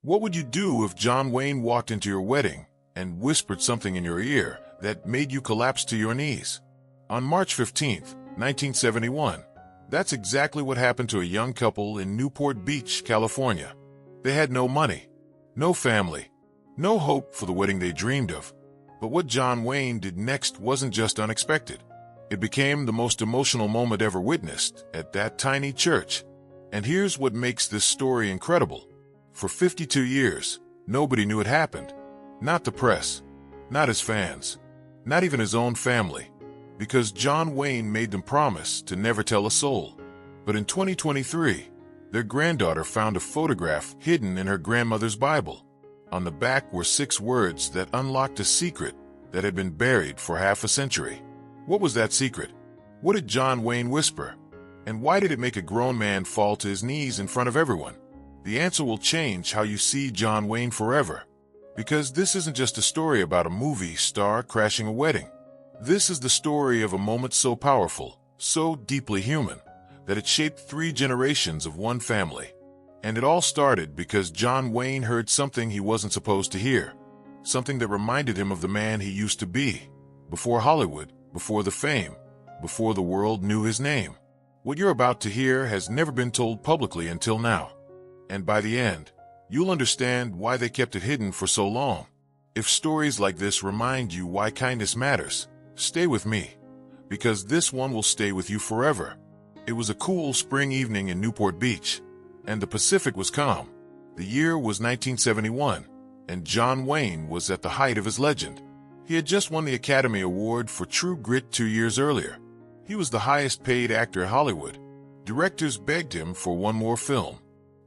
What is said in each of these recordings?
What would you do if John Wayne walked into your wedding and whispered something in your ear that made you collapse to your knees? On March 15th, 1971, that's exactly what happened to a young couple in Newport Beach, California. They had no money, no family, no hope for the wedding they dreamed of. But what John Wayne did next wasn't just unexpected. It became the most emotional moment ever witnessed at that tiny church. And here's what makes this story incredible. For 52 years, nobody knew it happened. Not the press, not his fans, not even his own family, because John Wayne made them promise to never tell a soul. But in 2023, their granddaughter found a photograph hidden in her grandmother's Bible. On the back were 6 words that unlocked a secret that had been buried for half a century. What was that secret? What did John Wayne whisper? And why did it make a grown man fall to his knees in front of everyone? The answer will change how you see John Wayne forever. Because this isn't just a story about a movie star crashing a wedding. This is the story of a moment so powerful, so deeply human, that it shaped 3 generations of one family. And it all started because John Wayne heard something he wasn't supposed to hear. Something that reminded him of the man he used to be. Before Hollywood, before the fame, before the world knew his name. What you're about to hear has never been told publicly until now. And by the end, you'll understand why they kept it hidden for so long. If stories like this remind you why kindness matters, stay with me. Because this one will stay with you forever. It was a cool spring evening in Newport Beach, and the Pacific was calm. The year was 1971, and John Wayne was at the height of his legend. He had just won the Academy Award for True Grit 2 years earlier. He was the highest-paid actor in Hollywood. Directors begged him for one more film.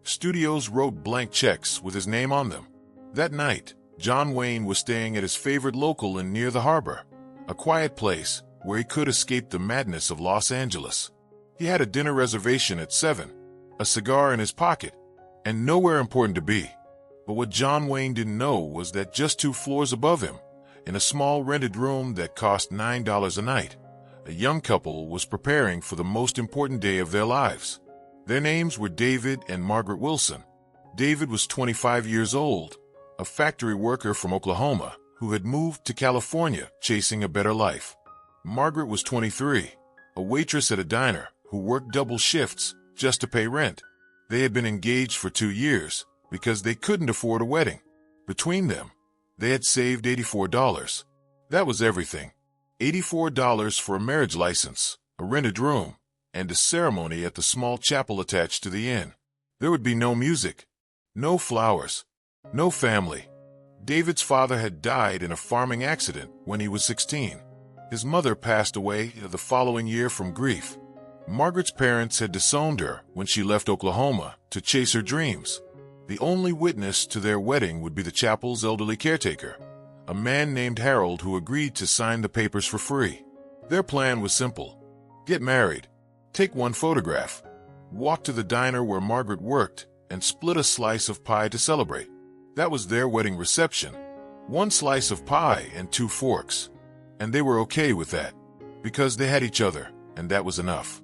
Studios wrote blank checks with his name on them. That night, John Wayne was staying at his favorite local inn near the harbor, a quiet place where he could escape the madness of Los Angeles. He had a dinner reservation at 7, a cigar in his pocket, and nowhere important to be. But what John Wayne didn't know was that just 2 floors above him, in a small rented room that cost $9 a night, a young couple was preparing for the most important day of their lives. Their names were David and Margaret Wilson. David was 25 years old, a factory worker from Oklahoma who had moved to California chasing a better life. Margaret was 23, a waitress at a diner who worked double shifts just to pay rent. They had been engaged for 2 years because they couldn't afford a wedding. Between them, they had saved $84. That was everything. $84 for a marriage license, a rented room, and a ceremony at the small chapel attached to the inn. There would be no music, no flowers, no family. David's father had died in a farming accident when he was 16. His mother passed away the following year from grief. Margaret's parents had disowned her when she left Oklahoma to chase her dreams. The only witness to their wedding would be the chapel's elderly caretaker, a man named Harold who agreed to sign the papers for free. Their plan was simple. Get married, take one photograph, walk to the diner where Margaret worked, and split a slice of pie to celebrate. That was their wedding reception. 1 slice of pie and 2 forks. And they were okay with that, because they had each other, and that was enough.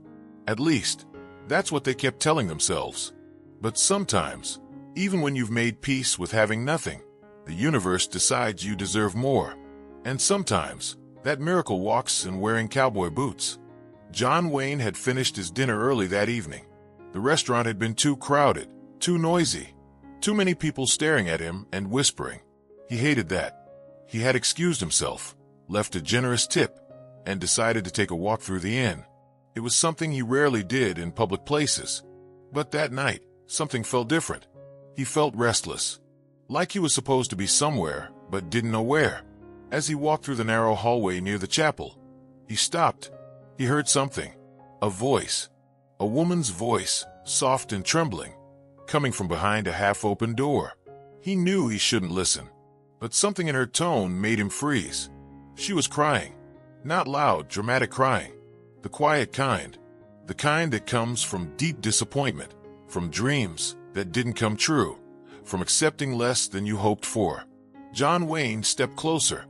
At least, that's what they kept telling themselves. But sometimes, even when you've made peace with having nothing, the universe decides you deserve more. And sometimes, that miracle walks in wearing cowboy boots. John Wayne had finished his dinner early that evening. The restaurant had been too crowded, too noisy, too many people staring at him and whispering. He hated that. He had excused himself, left a generous tip, and decided to take a walk through the inn. It was something he rarely did in public places. But that night, something felt different. He felt restless, like he was supposed to be somewhere, but didn't know where. As he walked through the narrow hallway near the chapel, he stopped. He heard something. A voice. A woman's voice, soft and trembling, coming from behind a half-open door. He knew he shouldn't listen, but something in her tone made him freeze. She was crying. Not loud, dramatic crying. The quiet kind. The kind that comes from deep disappointment, from dreams that didn't come true, from accepting less than you hoped for. John Wayne stepped closer.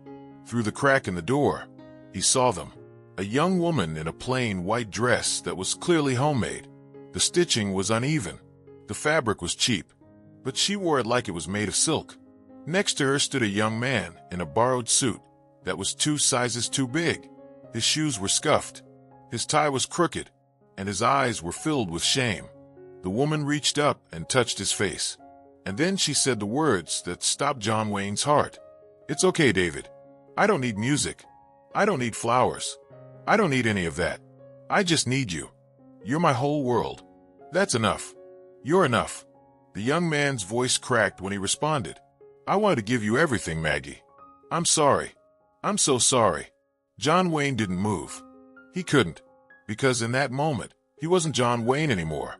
Through the crack in the door, he saw them. A young woman in a plain white dress that was clearly homemade. The stitching was uneven. The fabric was cheap. but she wore it like it was made of silk. Next to her stood a young man in a borrowed suit that was 2 sizes too big. His shoes were scuffed, his tie was crooked, and his eyes were filled with shame. The woman reached up and touched his face, and then she said the words that stopped John Wayne's heart. "It's okay, David. I don't need music. I don't need flowers. I don't need any of that. I just need you. You're my whole world. That's enough. You're enough." The young man's voice cracked when he responded. "I wanted to give you everything, Maggie. I'm sorry. I'm so sorry." John Wayne didn't move. He couldn't, because in that moment, he wasn't John Wayne anymore.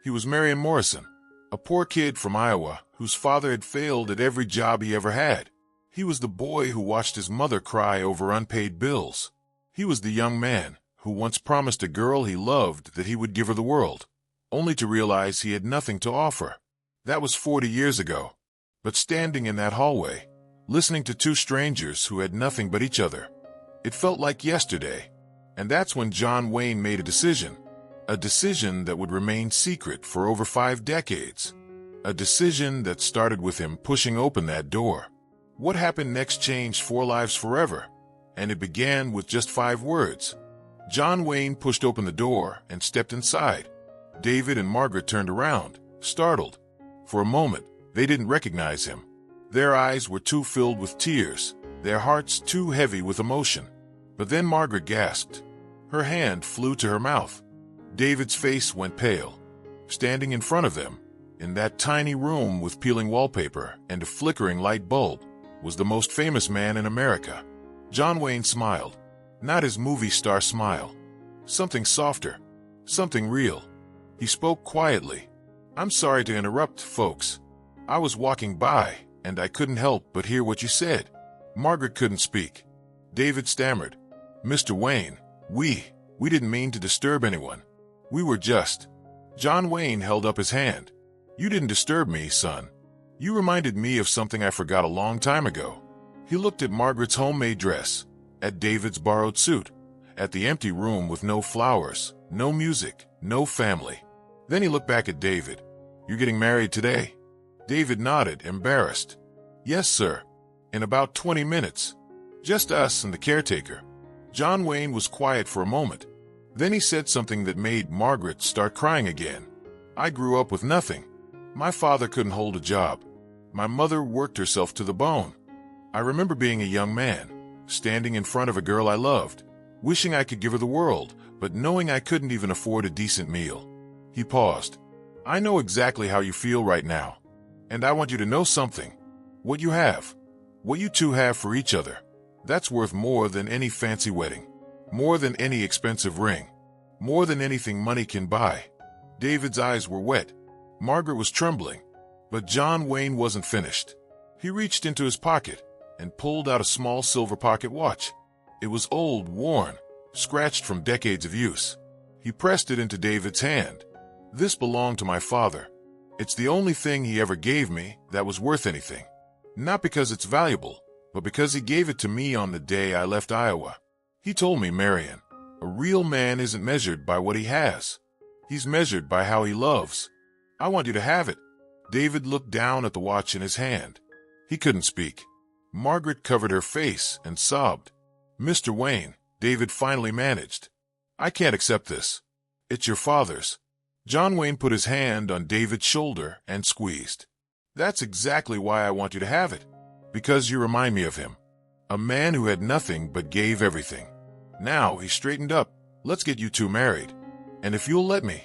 He was Marion Morrison, a poor kid from Iowa whose father had failed at every job he ever had. He was the boy who watched his mother cry over unpaid bills. He was the young man who once promised a girl he loved that he would give her the world, only to realize he had nothing to offer. That was 40 years ago. But standing in that hallway, listening to 2 strangers who had nothing but each other, it felt like yesterday. And that's when John Wayne made a decision that would remain secret for over 5 decades. A decision that started with him pushing open that door. What happened next changed 4 lives forever, and it began with just 5 words. John Wayne pushed open the door and stepped inside. David and Margaret turned around, startled. For a moment, they didn't recognize him. Their eyes were too filled with tears, their hearts too heavy with emotion. But then Margaret gasped. Her hand flew to her mouth. David's face went pale. Standing in front of them, in that tiny room with peeling wallpaper and a flickering light bulb, was the most famous man in America. John Wayne smiled. Not his movie star smile. Something softer. Something real. He spoke quietly. "I'm sorry to interrupt, folks. I was walking by, and I couldn't help but hear what you said." Margaret couldn't speak. David stammered. "Mr. Wayne, we didn't mean to disturb anyone. We were just..." John Wayne held up his hand. "You didn't disturb me, son. You reminded me of something I forgot a long time ago." He looked at Margaret's homemade dress, at David's borrowed suit, at the empty room with no flowers, no music, no family. Then he looked back at David. "You're getting married today?" David nodded, embarrassed. "Yes, sir. In about 20 minutes. Just us and the caretaker." John Wayne was quiet for a moment. Then he said something that made Margaret start crying again. "I grew up with nothing. My father couldn't hold a job. My mother worked herself to the bone. I remember being a young man, standing in front of a girl I loved, wishing I could give her the world, but knowing I couldn't even afford a decent meal." He paused. "I know exactly how you feel right now. And I want you to know something. What you have, what you two have for each other, that's worth more than any fancy wedding, more than any expensive ring, more than anything money can buy." David's eyes were wet. Margaret was trembling. But John Wayne wasn't finished. He reached into his pocket and pulled out a small silver pocket watch. It was old, worn, scratched from decades of use. He pressed it into David's hand. "This belonged to my father. It's the only thing he ever gave me that was worth anything. Not because it's valuable, but because he gave it to me on the day I left Iowa. He told me, Marion, a real man isn't measured by what he has. He's measured by how he loves. I want you to have it." David looked down at the watch in his hand. He couldn't speak. Margaret covered her face and sobbed. "Mr. Wayne," David finally managed, "I can't accept this. It's your father's." John Wayne put his hand on David's shoulder and squeezed. "That's exactly why I want you to have it. Because you remind me of him. A man who had nothing but gave everything. Now," he straightened up, "let's get you two married. And if you'll let me,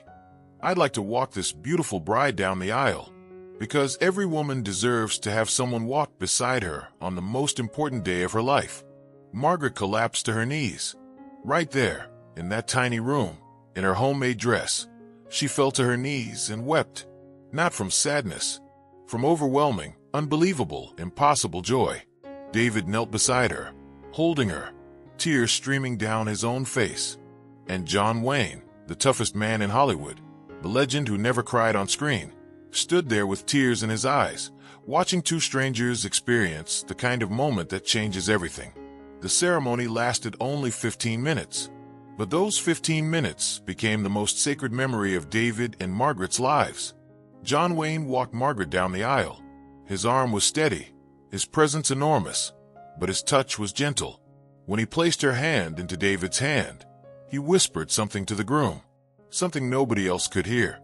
I'd like to walk this beautiful bride down the aisle. Because every woman deserves to have someone walk beside her on the most important day of her life." Margaret collapsed to her knees. Right there, in that tiny room, in her homemade dress, she fell to her knees and wept. Not from sadness, from overwhelming, unbelievable, impossible joy. David knelt beside her, holding her, tears streaming down his own face. And John Wayne, the toughest man in Hollywood, the legend who never cried on screen, stood there with tears in his eyes, watching 2 strangers experience the kind of moment that changes everything. The ceremony lasted only 15 minutes. But those 15 minutes became the most sacred memory of David and Margaret's lives. John Wayne walked Margaret down the aisle. His arm was steady, his presence enormous, but his touch was gentle. When he placed her hand into David's hand, he whispered something to the groom, something nobody else could hear.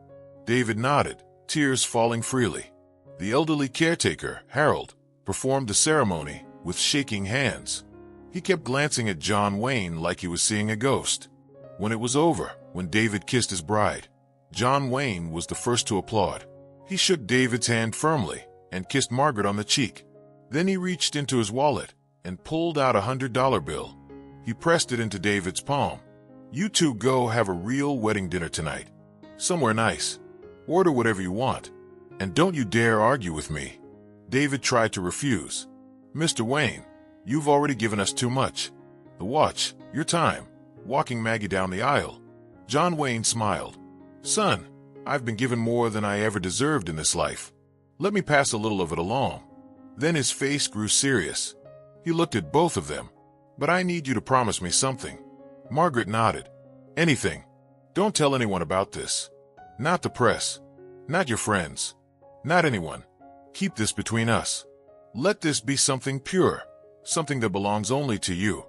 David nodded, tears falling freely. The elderly caretaker, Harold, performed the ceremony with shaking hands. He kept glancing at John Wayne like he was seeing a ghost. When it was over, when David kissed his bride, John Wayne was the first to applaud. He shook David's hand firmly and kissed Margaret on the cheek. Then he reached into his wallet and pulled out a $100 bill. He pressed it into David's palm. "You two go have a real wedding dinner tonight. Somewhere nice. Order whatever you want. And don't you dare argue with me." David tried to refuse. "Mr. Wayne, you've already given us too much. The watch, your time," walking Maggie down the aisle. John Wayne smiled. "Son, I've been given more than I ever deserved in this life. Let me pass a little of it along." Then his face grew serious. He looked at both of them. "But I need you to promise me something." Margaret nodded. "Anything. Don't tell anyone about this. Not the press. Not your friends. Not anyone. Keep this between us. Let this be something pure, something that belongs only to you.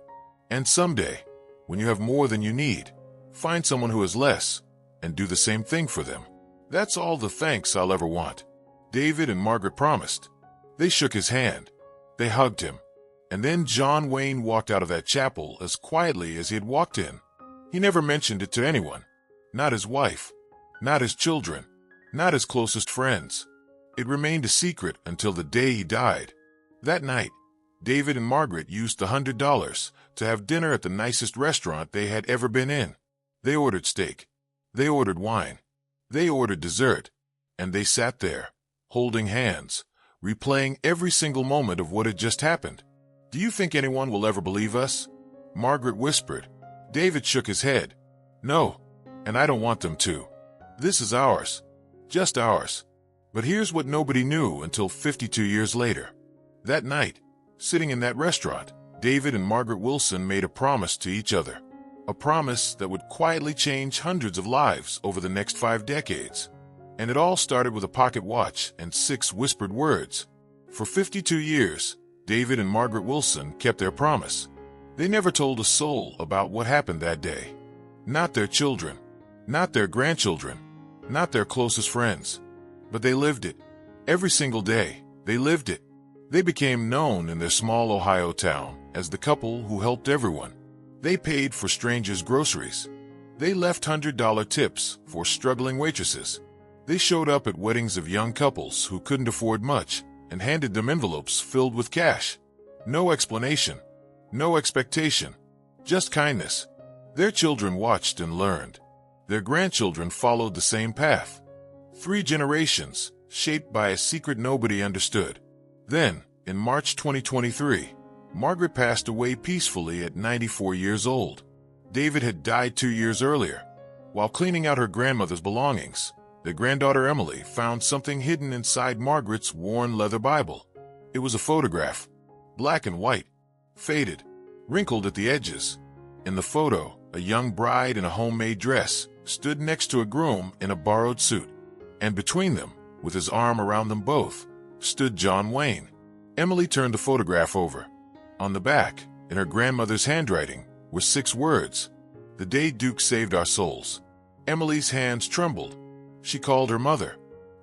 And someday, when you have more than you need, find someone who has less, and do the same thing for them. That's all the thanks I'll ever want." David and Margaret promised. They shook his hand. They hugged him. And then John Wayne walked out of that chapel as quietly as he had walked in. He never mentioned it to anyone. Not his wife. Not his children. Not his closest friends. It remained a secret until the day he died. That night, David and Margaret used the $100 to have dinner at the nicest restaurant they had ever been in. They ordered steak. They ordered wine. They ordered dessert. And they sat there, holding hands, replaying every single moment of what had just happened. "Do you think anyone will ever believe us?" Margaret whispered. David shook his head. "No, and I don't want them to. This is ours. Just ours." But here's what nobody knew until 52 years later. That night, sitting in that restaurant, David and Margaret Wilson made a promise to each other. A promise that would quietly change hundreds of lives over the next 5 decades. And it all started with a pocket watch and 6 whispered words. For 52 years, David and Margaret Wilson kept their promise. They never told a soul about what happened that day. Not their children, not their grandchildren, not their closest friends. But they lived it. Every single day, they lived it. They became known in their small Ohio town as the couple who helped everyone. They paid for strangers' groceries. They left $100 tips for struggling waitresses. They showed up at weddings of young couples who couldn't afford much and handed them envelopes filled with cash. No explanation, no expectation, just kindness. Their children watched and learned. Their grandchildren followed the same path. 3 generations, shaped by a secret nobody understood. Then, in March 2023, Margaret passed away peacefully at 94 years old. David had died 2 years earlier. While cleaning out her grandmother's belongings, their granddaughter Emily found something hidden inside Margaret's worn leather Bible. It was a photograph, black and white, faded, wrinkled at the edges. In the photo, a young bride in a homemade dress stood next to a groom in a borrowed suit. And between them, with his arm around them both, stood John Wayne. Emily turned the photograph over. On the back, in her grandmother's handwriting, were 6 words. "The day Duke saved our souls." Emily's hands trembled. She called her mother.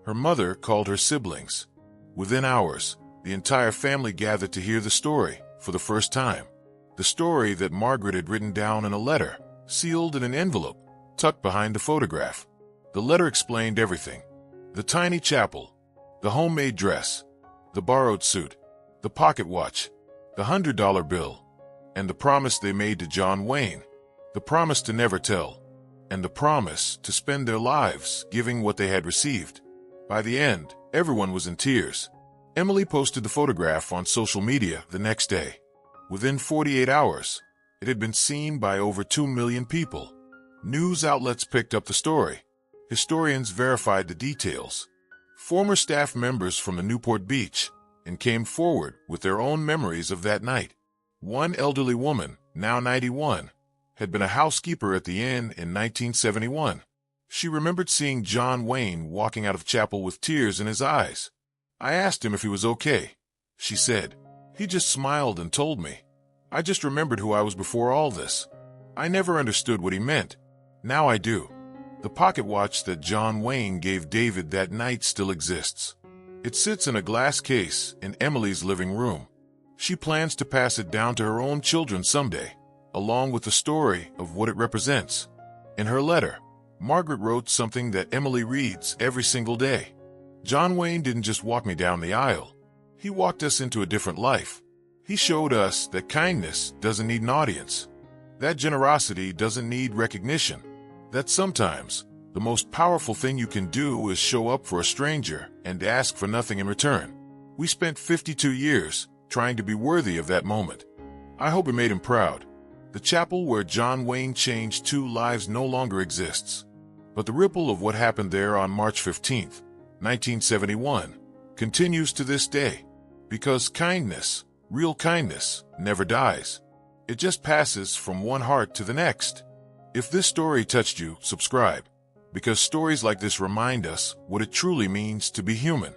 Her mother called her siblings. Within hours, the entire family gathered to hear the story for the first time. The story that Margaret had written down in a letter, sealed in an envelope, tucked behind the photograph. The letter explained everything. The tiny chapel, the homemade dress, the borrowed suit, the pocket watch, the $100 bill, and the promise they made to John Wayne, the promise to never tell, and the promise to spend their lives giving what they had received. By the end, everyone was in tears. Emily posted the photograph on social media the next day. Within 48 hours, it had been seen by over 2 million people. News outlets picked up the story. Historians verified the details. Former staff members from the Newport Beach and came forward with their own memories of that night. One elderly woman, now 91, had been a housekeeper at the inn in 1971. She remembered seeing John Wayne walking out of chapel with tears in his eyes. I asked him if he was okay. She said. He just smiled and told me. I just remembered who I was before all this. I never understood what he meant. Now I do. The pocket watch that John Wayne gave David that night still exists. It sits in a glass case in Emily's living room. She plans to pass it down to her own children someday, along with the story of what it represents. In her letter, Margaret wrote something that Emily reads every single day. John Wayne didn't just walk me down the aisle. He walked us into a different life. He showed us that kindness doesn't need an audience, that generosity doesn't need recognition, that sometimes the most powerful thing you can do is show up for a stranger and ask for nothing in return. We spent 52 years trying to be worthy of that moment. I hope it made him proud. The chapel where John Wayne changed 2 lives no longer exists. But the ripple of what happened there on March 15th, 1971, continues to this day. Because kindness, real kindness, never dies. It just passes from one heart to the next. If this story touched you, subscribe. Because stories like this remind us what it truly means to be human.